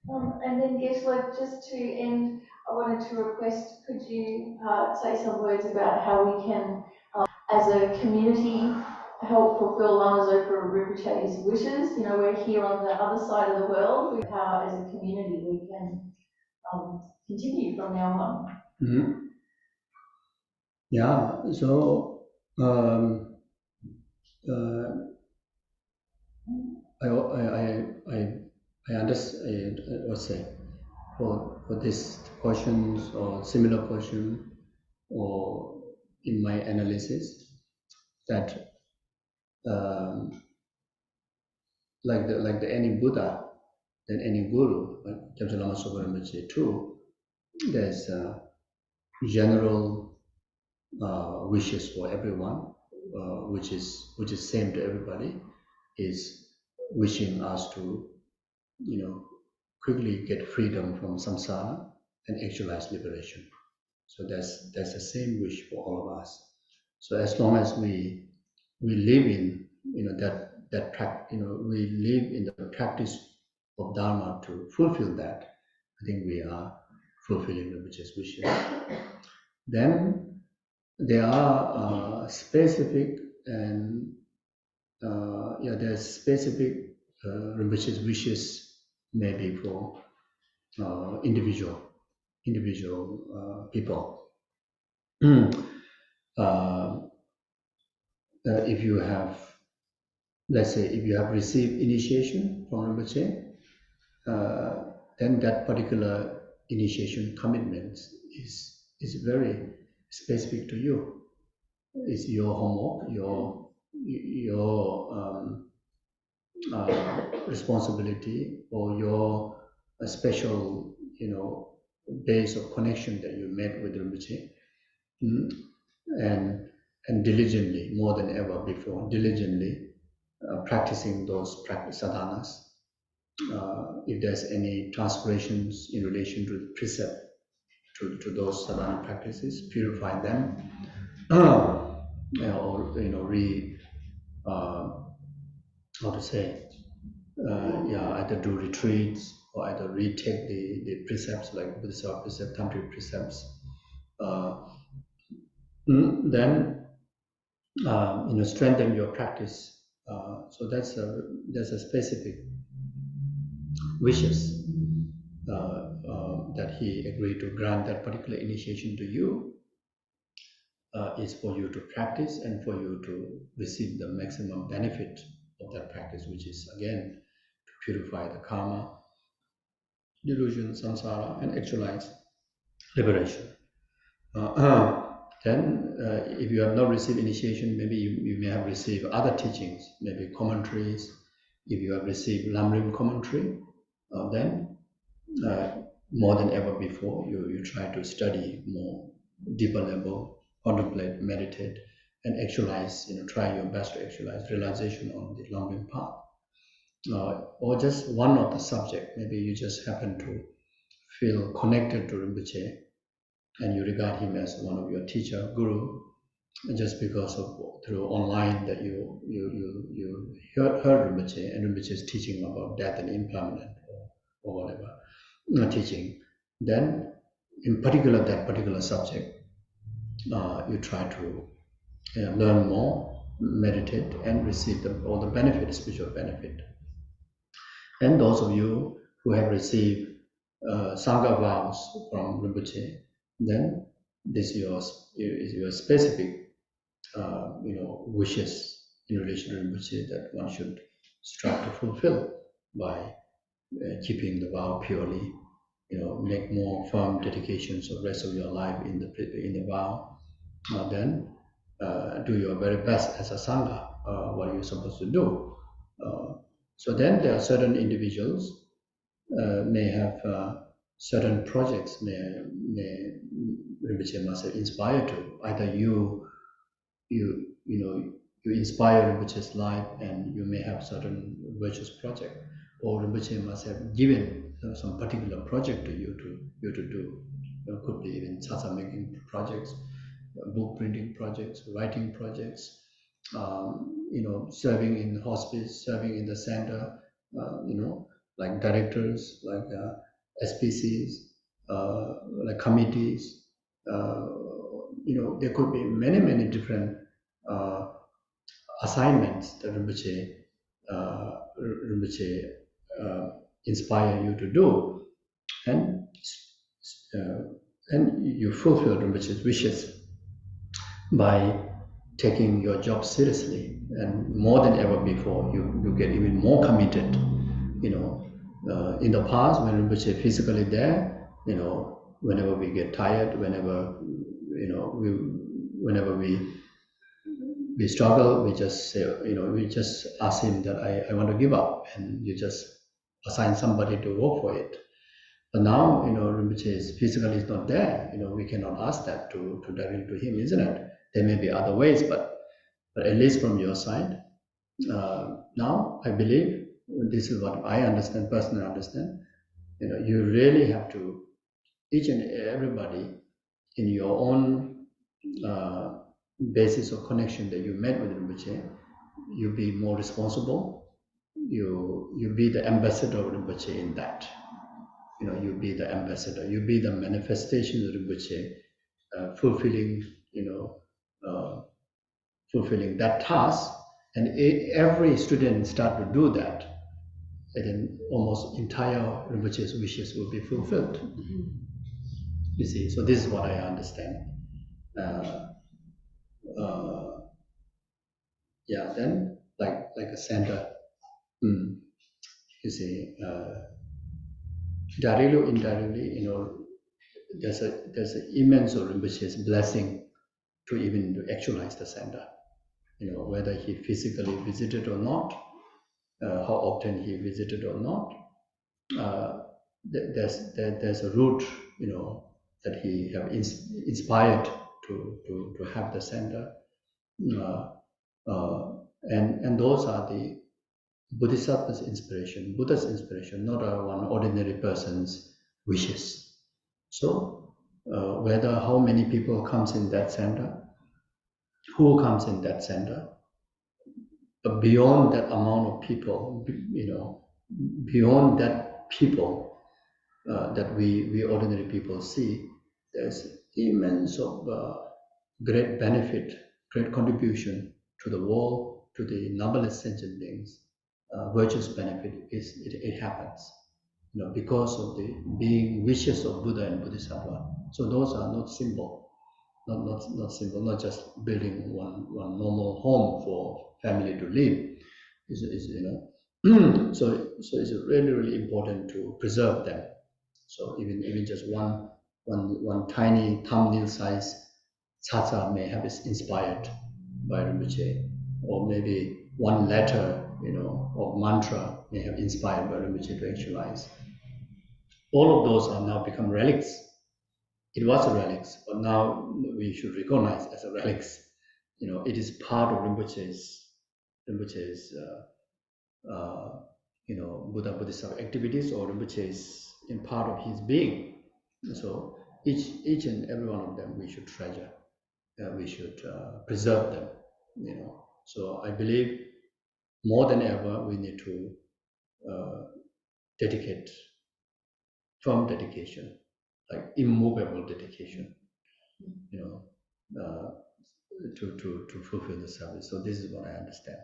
And then Geshe-la, just to end, I wanted to request, could you say some words about how we can, as a community, help fulfill Lama Zopa Rinpoche's wishes? You know, we're here on the other side of the world. How, as a community, we can continue from now on. Mm-hmm. Yeah. So I understand. What's say for this questions or similar question, or in my analysis, that like the any Buddha, then any Guru, like Kyabje Lama Zopa Rinpoche too, there's general wishes for everyone, which is same to everybody, is wishing us to, quickly get freedom from samsara and actualize liberation. So that's the same wish for all of us. So as long as we live in, we live in the practice of dharma to fulfill that, I think we are fulfilling the Buddha's wishes. Then there are specific and there's specific Rinpoche's wishes maybe for individual people. If you have, let's say, if you have received initiation from Rinpoche, then that particular initiation commitment is very specific to you. It's your homework, your responsibility, or your special, base of connection that you made with Rinpoche. And diligently, more than ever before, diligently practicing those practice sadhanas. If there's any transgressions in relation to the precept, to those sadhana practices, purify them, or how to say, either do retreats or either retake the precepts like Buddhist precept, tantric precepts. Then strengthen your practice. So that's a specific wishes that he agreed to grant that particular initiation to you, is for you to practice and for you to receive the maximum benefit of that practice, which is again to purify the karma, delusion, samsara, and actualize liberation. Then, if you have not received initiation, maybe you may have received other teachings, maybe commentaries. If you have received Lamrim commentary, then more than ever before, you try to study more deeper level, contemplate, meditate, and actualize. Try your best to actualize realization on the Lamrim path, or just one of the subject. Maybe you just happen to feel connected to Rinpoche, and you regard him as one of your teacher, guru, just because of through online that you heard Rinpoche and Rinpoche's teaching about death and impermanent, or whatever teaching. Then, in particular, that particular subject, you try to learn more, meditate, and receive all the benefit, spiritual benefit. And those of you who have received Sangha vows from Rinpoche, then this is your specific, wishes in relation to Rinpoche that one should strive to fulfill by keeping the vow purely. Make more firm dedications of the rest of your life in the vow. Then do your very best as a sangha. What you're supposed to do. So then there are certain individuals may have certain projects Rinpoche must have inspired to. Either you inspire Rinpoche's life, and you may have certain virtuous project, or Rinpoche must have given some particular project to you to do. It could be even satsang making projects, book printing projects, writing projects, serving in hospice, serving in the center, like directors, like SPCs, like committees. There could be many different assignments that Rinpoche inspire you to do, and uh, and you fulfill Rinpoche's wishes by taking your job seriously, and more than ever before, you get even more committed. In the past, when Rinpoche physically there, whenever we get tired, whenever we struggle, we just say, we just ask him that I want to give up, and you just assign somebody to work for it. But now, Rinpoche is physically not there. We cannot ask that to directly to him, isn't it? There may be other ways, but at least from your side, now I believe this is what I understand, personally understand. You really have to, each and everybody in your own basis of connection that you met with Rinpoche, you be more responsible. You be the ambassador of Rinpoche in that. You be the ambassador. You be the manifestation of Rinpoche, fulfilling that task. And every student start to do that, and then almost entire Rinpoche's wishes will be fulfilled. You see, so this is what I understand. Then like a center, you see, directly or indirectly, there's an immense of Rinpoche's blessing to even to actualize the center. Whether he physically visited or not, how often he visited or not, there's a root, that he have inspired to have the center, and those are the Bodhisattva's inspiration, Buddha's inspiration, not one ordinary person's wishes. So, whether how many people comes in that center, who comes in that center, but beyond that amount of people, beyond that people that we ordinary people see, there's immense of great benefit, great contribution to the world, to the numberless sentient beings. Virtuous benefit it happens, because of the being wishes of Buddha and Bodhisattva. So those are not simple, not simple, not just building one normal home for family to live. So it's really important to preserve them. So even just one tiny thumbnail size tata may have is inspired by Rinpoche, or maybe one letter, of mantra may have inspired by Rinpoche to actualize. All of those are now become relics. It was a relics, but now we should recognize as a relics. It is part of Rinpoche's Buddha Bodhisattva activities, or Rinpoche's in part of his being. So each and every one of them we should treasure. We should preserve them. So I believe more than ever we need to dedicate firm dedication, like immovable dedication, to fulfill the service. So this is what I understand.